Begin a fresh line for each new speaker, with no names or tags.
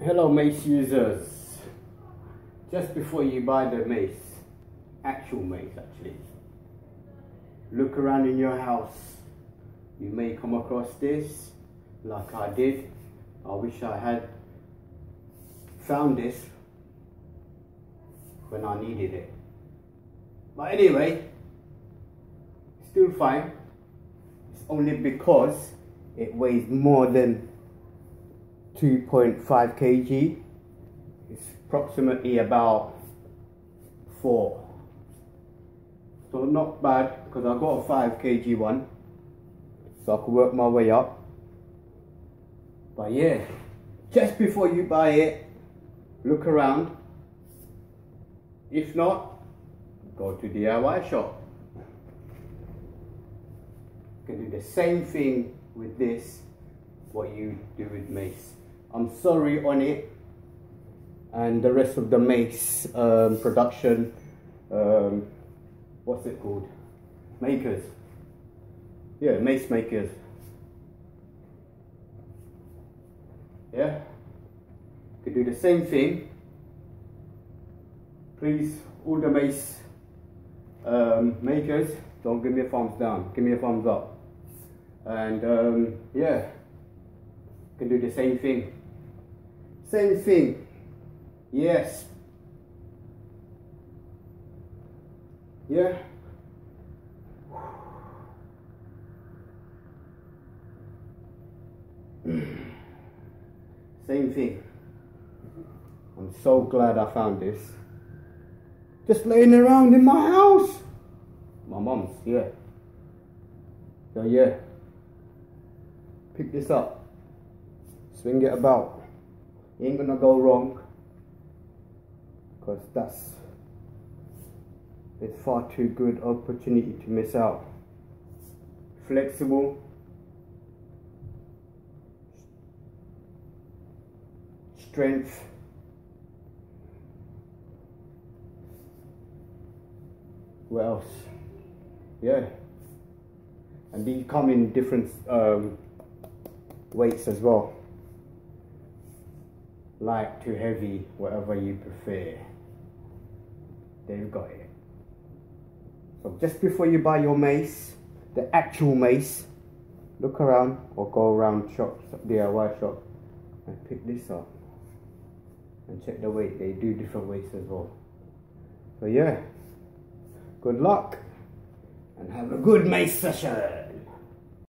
Hello Mace users, just before you buy the mace, actual mace actually, look around in your house. You may come across this like I did. I wish I had found this when I needed it, but anyway, still fine. It's only because it weighs more than 2.5 kg. It's approximately about 4, so not bad, because I got a 5 kg one, so I can work my way up. But yeah, just before you buy it, look around. If not, go to DIY shop. You can do the same thing with this what you do with mace. I'm sorry on it and the rest of the mace production, what's it called, makers, yeah, mace makers, yeah, you can do the same thing. Please, all the mace makers, don't give me a thumbs down, give me a thumbs up. And yeah, you can do the same thing. Same thing. Yes. Yeah. Same thing. I'm so glad I found this. Just laying around in my house. My mum's, yeah. So yeah. Pick this up. Swing it about. You ain't gonna go wrong, because it's far too good opportunity to miss out. Flexible, strength, what else? Yeah, and these come in different weights as well. Light to heavy, whatever you prefer. They've got it. So just before you buy your mace, the actual mace, look around or go around shops, DIY shop, and pick this up and check the weight. They do different weights as well. So yeah, good luck and have a good mace session.